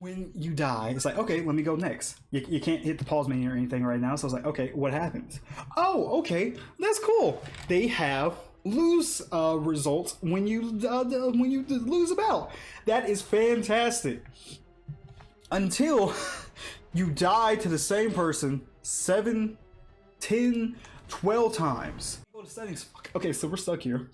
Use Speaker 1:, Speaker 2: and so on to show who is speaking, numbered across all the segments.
Speaker 1: when you die, it's like, okay, let me go next. You can't hit the pause menu or anything right now. So I was like, okay, what happens? Oh, okay, that's cool. They have lose results when you lose a battle. That is fantastic. Until you die to the same person 7, 10, 12 times. Go to settings. Okay, so we're stuck here.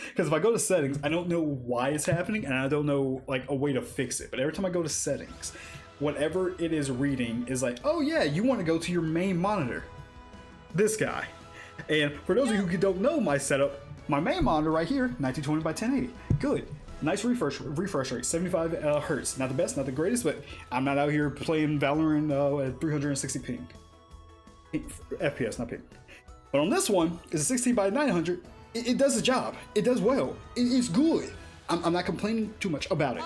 Speaker 1: Because if I go to settings, I don't know why it's happening, and I don't know like a way to fix it. But every time I go to settings, whatever it is reading is like, oh yeah, you want to go to your main monitor. This guy. And for those of you who don't know my setup, my main monitor right here, 1920 by 1080. Good. Nice refresh rate, 75 hertz. Not the best, not the greatest, but I'm not out here playing Valorant at 360 ping. FPS, not ping. But on this one, it's a 16 by 900. It does the job. It does well. It's good. I'm not complaining too much about it.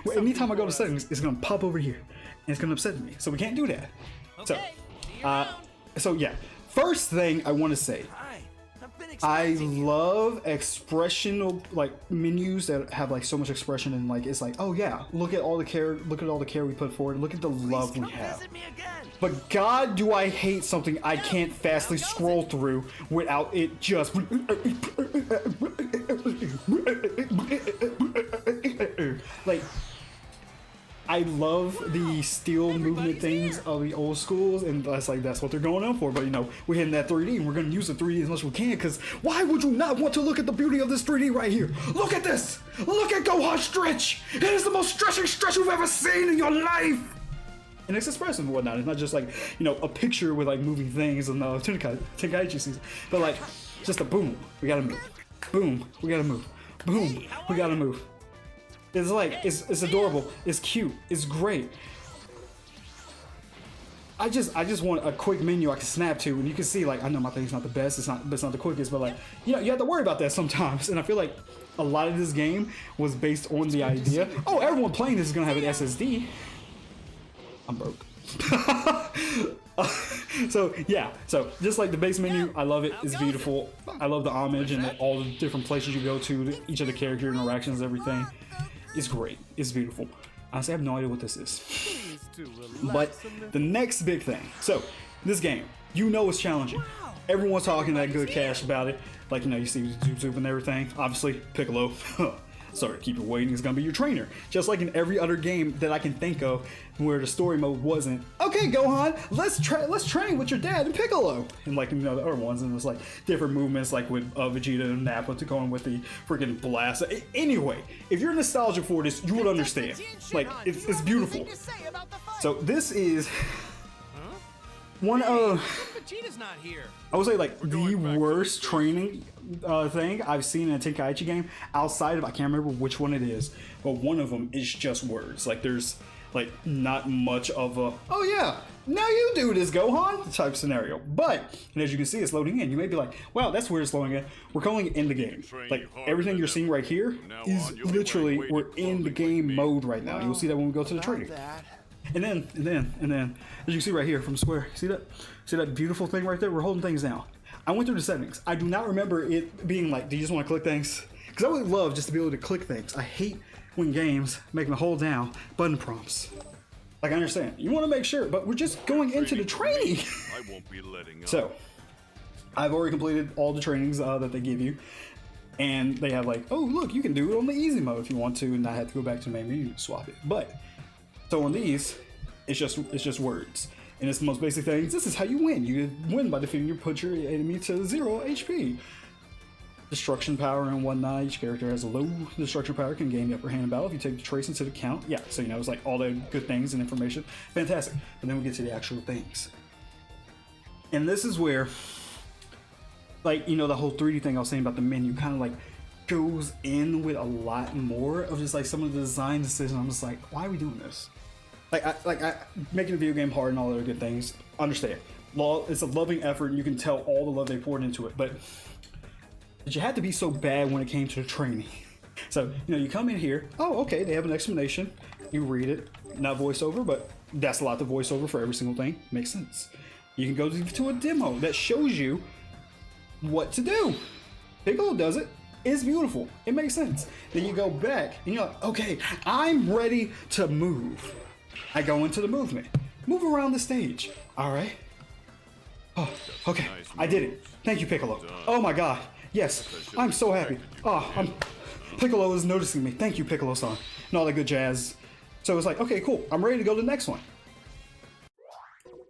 Speaker 1: But anytime I go to settings, it's gonna pop over here, and it's gonna upset me. So we can't do that.
Speaker 2: Okay,
Speaker 1: So yeah. First thing I want to say, I love expressional like menus that have like so much expression, and like it's like, oh yeah, look at all the care we put forward, look at the love we have. But God, do I hate something I can't fastly scroll through without it just like. I love the still movement things of the old schools, and that's what they're going on for. But you know, we're hitting that 3D, and we're going to use the 3D as much as we can, because why would you not want to look at the beauty of this 3D right here? Look at this! Look at Gohan stretch! It is the most stretching stretch you've ever seen in your life! And it's expressive and whatnot. It's not just like, you know, a picture with like moving things and Tenkaichi season, but like just a boom, we gotta move. Boom, we gotta move. Boom, we gotta move. It's like, it's adorable, it's cute, it's great. I just want a quick menu I can snap to, and you can see, like, I know my thing's not the best, it's not the quickest, but like, you know, you have to worry about that sometimes. And I feel like a lot of this game was based on the idea, oh, everyone playing this is gonna have an SSD. I'm broke. So yeah, so just like the base menu, I love it. It's beautiful. I love the homage and all the different places you go to, each of the character interactions, everything. It's great. It's beautiful. Honestly, I have no idea what this is. But the next big thing. So this game, you know, it's challenging. Everyone's talking that good cash about it. Like, you know, you see Zoop and everything. Obviously, Piccolo. Sorry, keep it waiting. Is gonna be your trainer, just like in every other game that I can think of where the story mode wasn't. Okay, Gohan, let's train with your dad and Piccolo, and like, you know, the other ones, and it's like different movements, like with Vegeta and Nappa to going with the freaking blast. Anyway, if you're nostalgic for this, you would understand. Like, it's beautiful. So this is one of, I would say, like the worst training thing I've seen in a Tenkaichi game, outside of, I can't remember which one it is, but one of them is just words. Like, there's like not much of a, oh yeah, now you do this, Gohan, type scenario. But, and as you can see, it's loading in. You may be like, wow, that's weird, it's loading in. We're calling it in the game. Like, everything you're seeing right here is literally, we're in the game mode right now. You'll see that when we go to the training. And then, as you can see right here from Square, see that beautiful thing right there? We're holding things down. I went through the settings. I do not remember it being like, do you just want to click things? Because I would love just to be able to click things. I hate when games make me hold down button prompts. Like, I understand, you want to make sure, but we're just going into the training.
Speaker 3: I won't be letting up.
Speaker 1: So, I've already completed all the trainings that they give you. And they have like, oh look, you can do it on the easy mode if you want to, and not have to go back to the main menu to swap it. But, so on these, it's just words. And it's the most basic things. This is how you win. You win by defeating your enemy to 0 HP. Destruction power and whatnot. Each character has a low destruction power, can gain the upper hand in battle if you take the trace into the count. Yeah, so you know, it's like all the good things and information. Fantastic. But then we get to the actual things. And this is where, like, you know, the whole 3D thing I was saying about the menu kind of like goes in with a lot more of just like some of the design decisions. I'm just like, why are we doing this? I making a video game hard and all the other good things. Understand, it's a loving effort, and you can tell all the love they poured into it. But you had to be so bad when it came to the training. So, you know, you come in here. Oh, okay, they have an explanation. You read it, not voiceover, but that's a lot to voiceover for every single thing. Makes sense. You can go to a demo that shows you what to do. Piccolo does it. It's beautiful. It makes sense. Then you go back and you're like, okay, I'm ready to move. I go into the movement. Move around the stage. All right. Oh, okay. I did it. Thank you, Piccolo. Oh my God. Yes. I'm so happy. Oh, Piccolo is noticing me. Thank you, Piccolo-san. And all that good jazz. So it's like, okay, cool. I'm ready to go to the next one.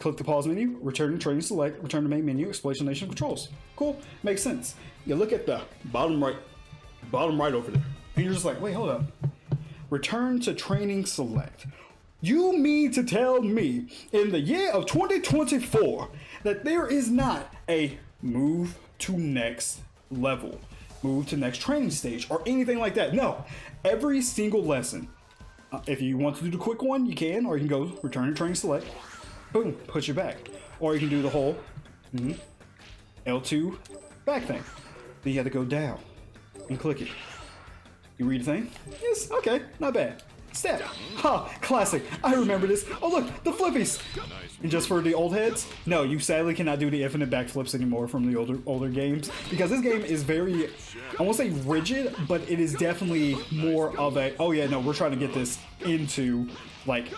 Speaker 1: Click the pause menu, return to training select, return to main menu, explanation of controls. Cool, makes sense. You look at the bottom right over there, and you're just like, wait, hold up. Return to training select. You mean to tell me in the year of 2024 that there is not a move to next level, move to next training stage, or anything like that? No, every single lesson. If you want to do the quick one, you can, or you can go return to training select. Boom, push you back. Or you can do the whole L2 back thing. Then you have to go down and click it. You read the thing? Yes, okay, not bad. Step. Ha, classic. I remember this. Oh look, the flippies. And just for the old heads, no, you sadly cannot do the infinite backflips anymore from the older games, because this game is very, I won't say rigid, but it is definitely more of a, oh yeah, no, we're trying to get this into like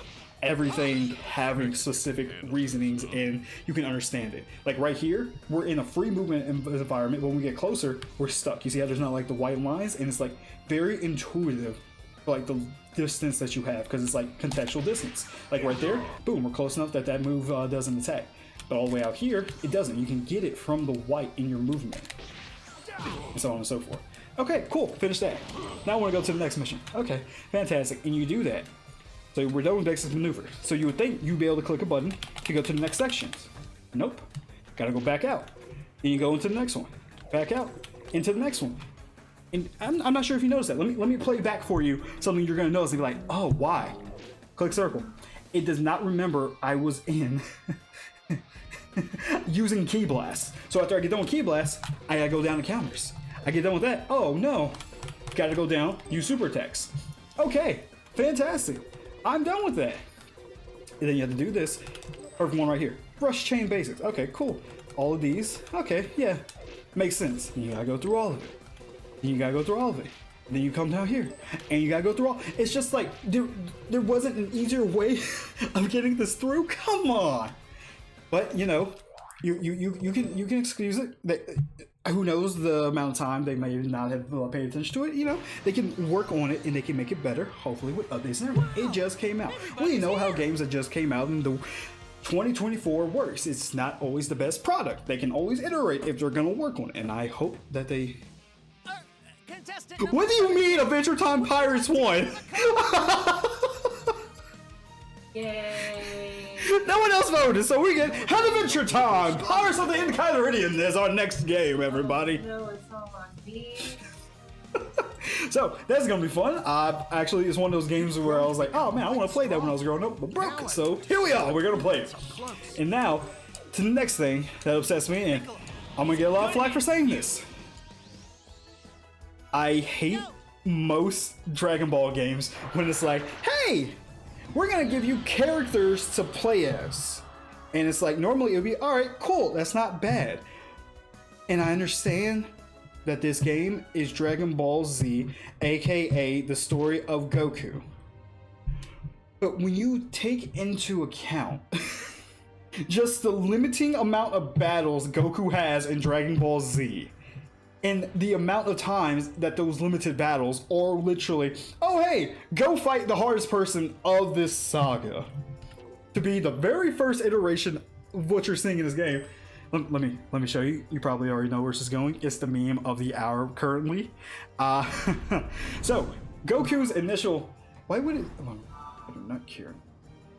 Speaker 1: everything having specific reasonings and you can understand it. Like right here, we're in a free movement environment. When we get closer, we're stuck. You see how there's not like the white lines, and it's like very intuitive, like the distance that you have, because it's like contextual distance. Like right there, boom, we're close enough that that move doesn't attack. But all the way out here, it doesn't. You can get it from the white in your movement, and so on and so forth. Okay, cool, finish that. Now I want to go to the next mission. Okay, fantastic, and you do that. So we're done with basic maneuver. So you would think you'd be able to click a button to go to the next sections. Nope. Gotta go back out. Then you go into the next one. Back out. Into the next one. And I'm not sure if you noticed that. Let me play back for you something you're gonna notice and be like, oh, why? Click circle. It does not remember I was in using key blast. So after I get done with key blast, I gotta go down to counters. I get done with that. Oh no. Gotta go down, use super attacks. Okay, fantastic. I'm done with that. And then you have to do this. Perfect one right here. Brush chain basics. Okay, cool. All of these. Okay, yeah. Makes sense. You gotta go through all of it. Then you gotta go through all of it. Then you come down here and you gotta go through all. It's just like there wasn't an easier way of getting this through. Come on. But you know, you can excuse it. Who knows the amount of time they may not have paid attention to it. You know, they can work on it and they can make it better, hopefully with updates and everything. It just came out. We know how games that just came out in the 2024 works. It's not always the best product. They can always iterate if they're gonna work on it, and I hope that they. What do you mean Adventure Time Pirates won?
Speaker 2: Yay.
Speaker 1: No one else voted, so we get Adventure Time! Pirates of the Enchiridion is our next game, everybody.
Speaker 2: No, it's all on me.
Speaker 1: So that's gonna be fun. Actually, it's one of those games where I was like, oh man, I want to play that when I was growing up, but broke. So here we are, we're gonna play it. And now, to the next thing that upsets me, and I'm gonna get a lot of flack for saying this. I hate most Dragon Ball games when it's like, hey, we're gonna give you characters to play as. And it's like, normally it would be, alright, cool, that's not bad. And I understand that this game is Dragon Ball Z, aka the story of Goku. But when you take into account just the limiting amount of battles Goku has in Dragon Ball Z, and the amount of times that those limited battles are literally, oh hey, go fight the hardest person of this saga, to be the very first iteration of what you're seeing in this game. Let me show you. You probably already know where this is going. It's the meme of the hour currently. So Goku's initial. Why would it? I'm not caring.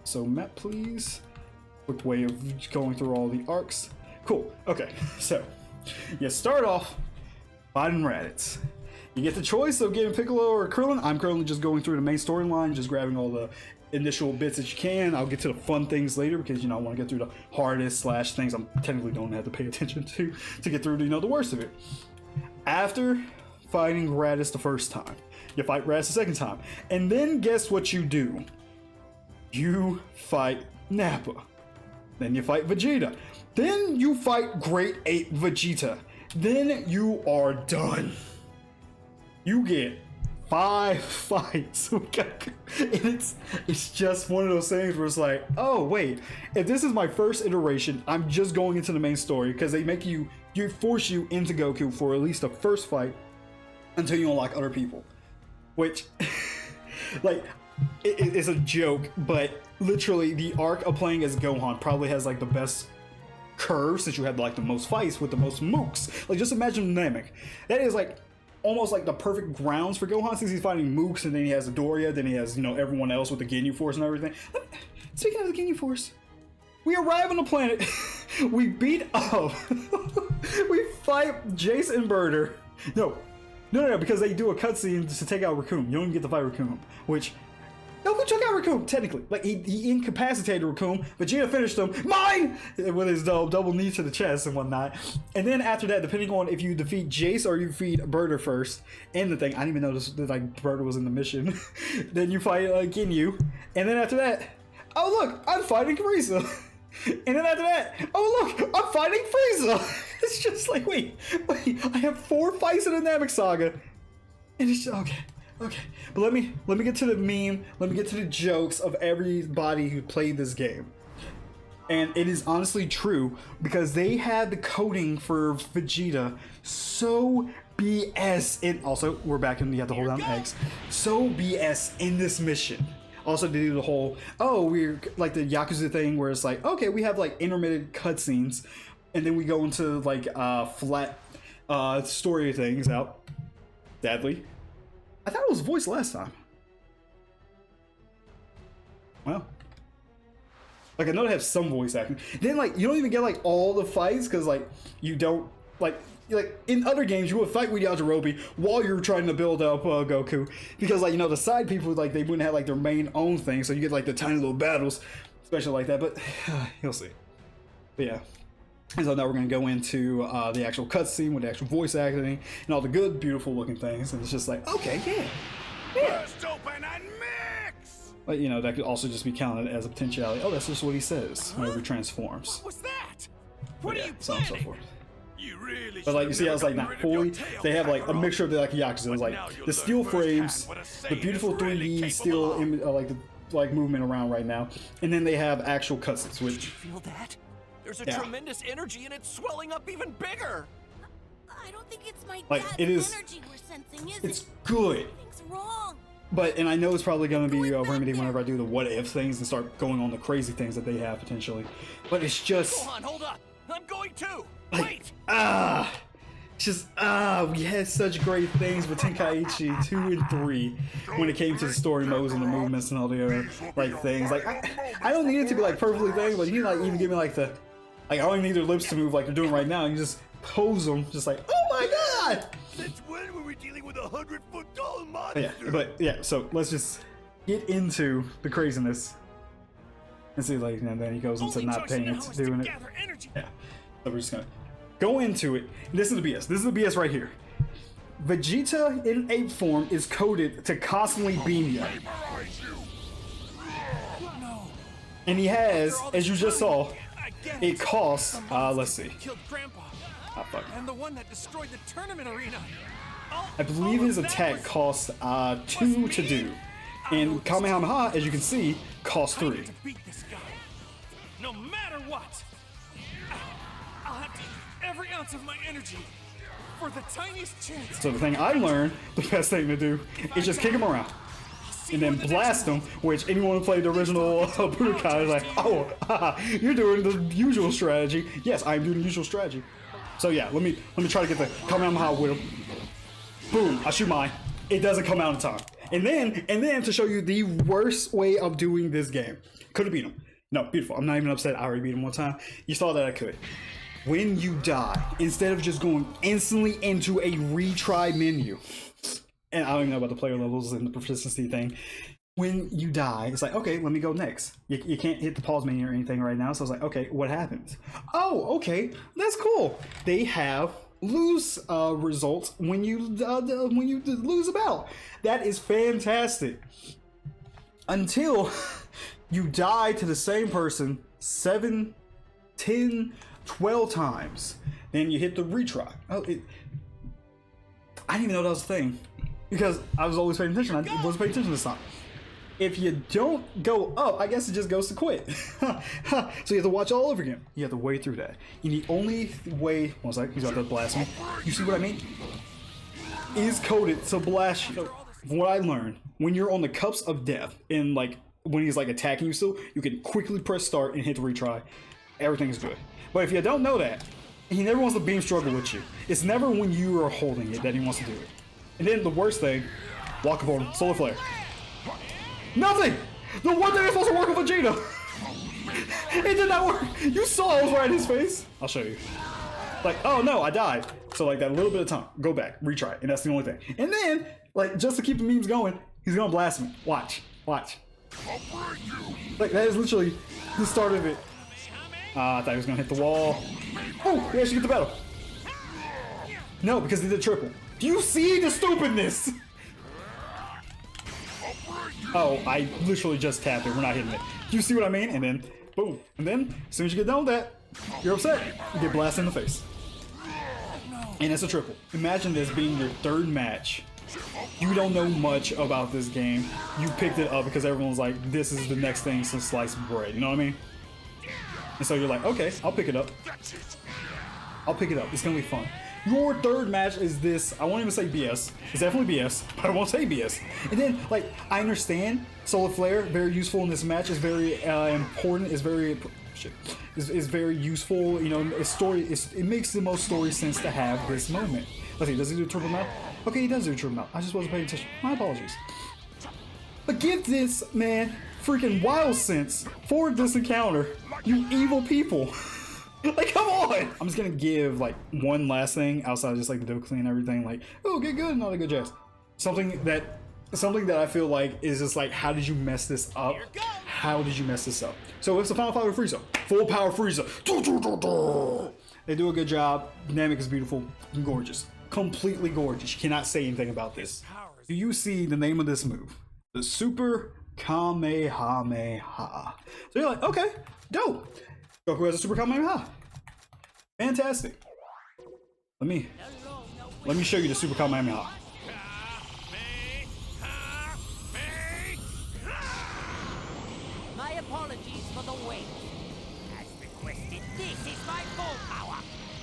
Speaker 1: So map, please. Quick way of going through all the arcs. Cool. Okay. So you start off fighting Raditz. You get the choice of getting Piccolo or Krillin. I'm currently just going through the main storyline, just grabbing all the initial bits that you can. I'll get to the fun things later because, you know, I want to get through the hardest / things I'm technically don't have to pay attention to get through, you know, the worst of it. After fighting Raditz the first time, you fight Raditz the second time, and then guess what you do? You fight Nappa. Then you fight Vegeta. Then you fight Great Ape Vegeta. Then you are done. You get 5 fights with Goku. And it's just one of those things where it's like, oh wait, if this is my first iteration, I'm just going into the main story, because they make you force you into Goku for at least the first fight until you unlock other people, which like it's a joke, but literally the arc of playing as Gohan probably has like the best curve, since you have like the most fights with the most mooks. Like just imagine Namek. That is like almost like the perfect grounds for Gohan, since he's fighting mooks, and then he has Doria, then he has, you know, everyone else with the Ginyu Force and everything. Speaking of the Ginyu Force, we arrive on the planet, we beat up, we fight Jace and Birder. No, because they do a cutscene to take out Raccoon. You don't even get to fight Raccoon, which Goku took out Raccoon, technically. Like, he incapacitated Raccoon. Vegeta finished him. Mine! With his double knee to the chest and whatnot. And then after that, depending on if you defeat Jace or you defeat Birder first, in the thing, I didn't even notice that, like, Birder was in the mission. Then you fight Ginyu. And then after that, oh look, I'm fighting Frieza. And then after that, oh look, I'm fighting Frieza. It's just like, wait, I have 4 fights in the Namek Saga. And it's just, okay. But let me get to the meme, let me get to the jokes of everybody who played this game. And it is honestly true, because they had the coding for Vegeta so BS in, also, we're back in, you have to hold down X, so BS in this mission. Also, they do the whole, oh, we're like the Yakuza thing where it's like, okay, we have like intermittent cutscenes, and then we go into like flat story things out. Sadly, I thought it was voiced last time. Well, like I know they have some voice acting. Then like you don't even get like all the fights, because like you don't like in other games you would fight with Yajirobe while you're trying to build up Goku, because like, you know, the side people, like they wouldn't have like their main own thing, so you get like the tiny little battles, especially like that. But you'll see. But yeah. And so now we're going to go into the actual cutscene with the actual voice acting and all the good, beautiful looking things. And it's just like, okay, yeah.
Speaker 3: Burst open and mix!
Speaker 1: But, you know, that could also just be counted as a potentiality. Oh, that's just what he says whenever he transforms.
Speaker 3: What was that? What
Speaker 1: But
Speaker 3: are
Speaker 1: yeah,
Speaker 3: you
Speaker 1: so on and so
Speaker 3: planning?
Speaker 1: forth.
Speaker 3: You really
Speaker 1: But like, you see how it's like not fully, they have like a mixture of the like Yakuza. It's like the steel frames, the beautiful 3D steel like movement around right now. And then they have actual cutscenes,
Speaker 4: Did you
Speaker 1: which,
Speaker 4: feel that? There's a
Speaker 1: Yeah.
Speaker 4: tremendous energy and it's swelling up even bigger.
Speaker 5: I don't think it's my
Speaker 1: Like,
Speaker 5: dad's
Speaker 1: it is-
Speaker 5: energy we're sensing, is
Speaker 1: it's
Speaker 5: it?
Speaker 1: good.
Speaker 5: Something's wrong.
Speaker 1: But, and I know it's probably going to be Remedy whenever I do the what if things and start going on the crazy things that they have potentially. But it's just,
Speaker 4: Go on, hold up. I'm going too.
Speaker 1: like,
Speaker 4: Wait.
Speaker 1: we had such great things with Tenkaichi 2 and 3 when it came to the story modes and the movements and all the other like things. Like, I don't need it to be like perfectly things, but you need like even give me like the, like I don't need their lips to move like they're doing right now. You just pose them, just like, oh my god!
Speaker 3: Since when were we dealing with 100-foot tall monster?
Speaker 1: But yeah, so let's just get into the craziness and see, like, and then he goes into
Speaker 3: Only
Speaker 1: not
Speaker 3: choice
Speaker 1: paying
Speaker 3: now
Speaker 1: it,
Speaker 3: is to
Speaker 1: doing it.
Speaker 3: gather energy.
Speaker 1: Yeah, so we're just gonna go into it. This is the BS. This is the BS right here. Vegeta in ape form is coded to constantly beam you. And he has, as you just saw,
Speaker 4: I get
Speaker 1: it costs,
Speaker 4: The monster
Speaker 1: let's see.
Speaker 4: that killed Grandpa.
Speaker 1: Ah, fuck.
Speaker 4: And the one that destroyed the tournament arena.
Speaker 1: I believe his attack costs 2 to do. And Kamehameha, as you can see, costs
Speaker 4: I
Speaker 1: 3.
Speaker 4: need to beat this guy. No matter what. I'll have to use every ounce of my energy for the tiniest chance.
Speaker 1: So the thing I learned, the best thing to do, is just kick him around. And then blast them, which anyone who played the original Budokai is like, oh, haha, you're doing the usual strategy. Yes, I'm doing the usual strategy. So yeah, let me try to get the Kamehameha with him. Boom, I shoot mine. It doesn't come out in time. And then to show you the worst way of doing this game. Could have beat him. No, beautiful. I'm not even upset. I already beat him one time. You saw that I could. When you die, instead of just going instantly into a retry menu, and I don't even know about the player levels and the proficiency thing. When you die, it's like, okay, let me go next. You can't hit the pause menu or anything right now. So I was like, okay, what happens? Oh, okay, that's cool. They have lose results when you lose a battle. That is fantastic. Until you die to the same person 7, 10, 12 times, then you hit the retry. Oh, I didn't even know that was a thing. because I was always paying attention. I wasn't paying attention this time. If you don't go up, I guess it just goes to quit. So you have to watch all over again. You have to wade through that. And the only way, one sec, he's about to blast me. You see what I mean? Is coded to blast you. So, from what I learned, when you're on the cups of death, and like when he's like attacking you still, you can quickly press start and hit the retry. Everything is good. But if you don't know that, he never wants to beam struggle with you. It's never when you are holding it that he wants to do it. And then the worst thing, walk up on him, solar flare. Nothing! The one thing that's supposed to work with Vegeta! It did not work! You saw it was right in his face! I'll show you. Like, oh no, I died. So like that little bit of time, go back, retry, and that's the only thing. And then, like, just to keep the memes going, he's gonna blast me. Watch, watch. Like, that is literally the start of it. I thought he was gonna hit the wall. Oh, we actually get the battle. No, because he did triple. Do you see the stupidness? Oh, I literally just tapped it. We're not hitting it. Do you see what I mean? And then, boom. And then, as soon as you get done with that, you're upset. You get blasted in the face. And it's a triple. Imagine this being your third match. You don't know much about this game. You picked it up because everyone's like, this is the next thing since sliced bread. You know what I mean? And so you're like, okay, I'll pick it up. I'll pick it up. It's gonna be fun. Your third match is this. I won't even say BS. It's definitely BS, but I won't say BS. And then, like, I understand Solar Flare, very useful in this match. Is very important. Is very is very useful. You know, it makes the most story sense to have this moment. Let's see. Does he do triple mount? Okay, he does do triple mount. I just wasn't paying attention. My apologies. But give this man freaking wild sense for this encounter. You evil people. Like, come on! I'm just gonna give, like, one last thing outside of just, like, the Dokkan and everything. Like, oh, get good, not a good jazz. Something that I feel like is just like, how did you mess this up? How did you mess this up? So it's the final fight with Frieza. Full power Frieza. They do a good job. Dynamic is beautiful. Gorgeous. Completely gorgeous. You cannot say anything about this. Do you see the name of this move? The Super Kamehameha. So you're like, okay, dope. Goku has a Super Kamehameha. Fantastic. Let me show you the Super Kamehameha.
Speaker 6: My apologies for the wait. As requested, this is my full power.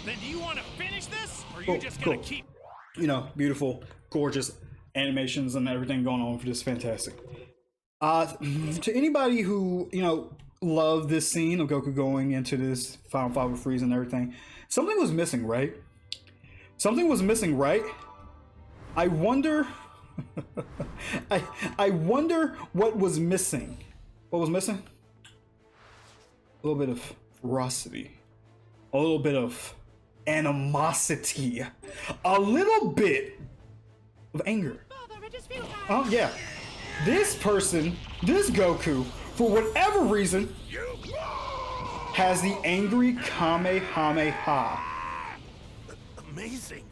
Speaker 4: Then do you want to finish this, or are you just gonna keep?
Speaker 1: You know, beautiful, gorgeous animations and everything going on for this. Fantastic. To anybody who, you know, love this scene of Goku going into this final fight with Frieza and everything, something was missing, right? Something was missing, right? I wonder I wonder what was missing. What was missing? A little bit of ferocity, a little bit of animosity, a little bit of anger. Oh yeah, this person, this Goku, for whatever reason, has the angry Kamehameha.
Speaker 3: Amazing.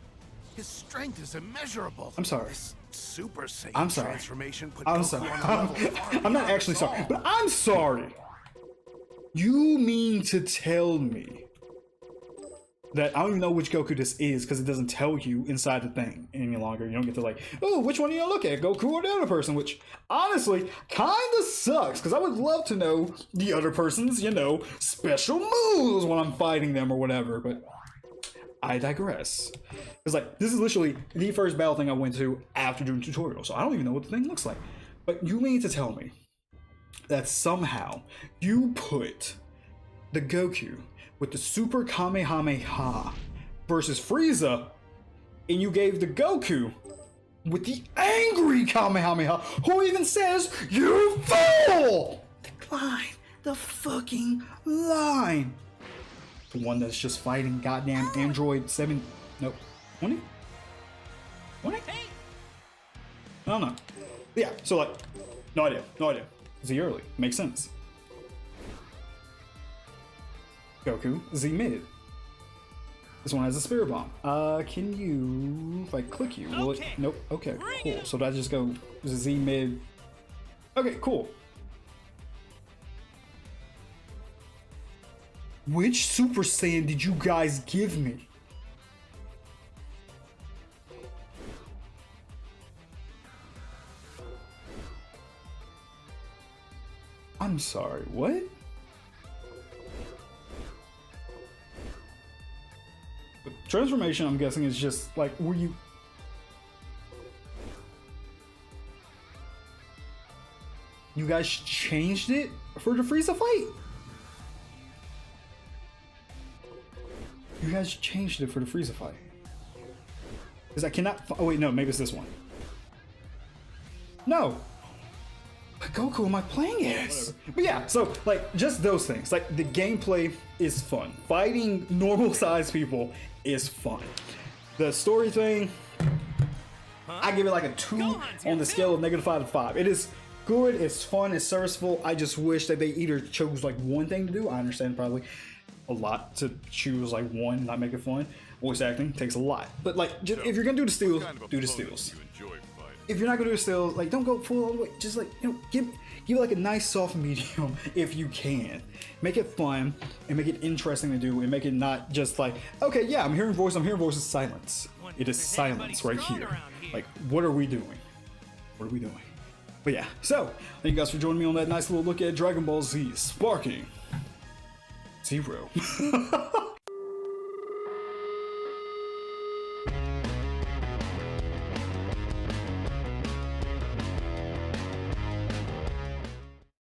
Speaker 3: His strength is immeasurable.
Speaker 1: I'm sorry.
Speaker 3: This Super Saiyan
Speaker 1: I'm sorry.
Speaker 3: transformation put
Speaker 1: I'm
Speaker 3: Goku
Speaker 1: sorry.
Speaker 3: on a level far
Speaker 1: I'm not
Speaker 3: beyond
Speaker 1: actually
Speaker 3: us
Speaker 1: sorry,
Speaker 3: all.
Speaker 1: but I'm sorry. You mean to tell me that I don't even know which Goku this is because it doesn't tell you inside the thing any longer. You don't get to like, oh, which one do you look at, Goku or the other person? Which honestly kind of sucks because I would love to know the other person's, you know, special moves when I'm fighting them or whatever. But I digress. It's like, this is literally the first battle thing I went to after doing tutorial, so I don't even know what the thing looks like. But you mean to tell me that somehow you put the Goku with the Super Kamehameha versus Frieza, and you gave the Goku with the angry Kamehameha, who even says, "You fool!" Decline the fucking line. The one that's just fighting goddamn Android 7. Nope. 20? 20? I don't know. Yeah, so like, no idea. Z early. Makes sense. Goku, Z mid. This one has a Spirit Bomb. Can you, if I click you, will it? Nope. Okay, cool. So did I just go Z mid? Okay, cool. Which Super Saiyan did you guys give me? I'm sorry, what? Transformation, I'm guessing, is just like, were you... You guys changed it for the Frieza fight? You guys changed it for the Frieza fight. Because I cannot... Oh wait, no, maybe it's this one. No! What Goku am I playing as? But yeah, so like just those things. Like the gameplay is fun. Fighting normal sized people is fun. The story thing, I give it like a 2 on the scale of -5 to 5. It is good, it's fun, it's serviceable. I just wish that they either chose like one thing to do. I understand probably a lot to choose like one and not make it fun. Voice acting takes a lot. But like just, if you're gonna do the steals, do the steals. If you're not gonna do the steals, like don't go full all the way. Just like, you know, give it like a nice soft medium if you can. Make it fun and make it interesting to do and make it not just like, okay, yeah, I'm hearing voices, silence. It is silence right here. Like, what are we doing? What are we doing? But yeah, so thank you guys for joining me on that nice little look at Dragon Ball Z Sparking Zero.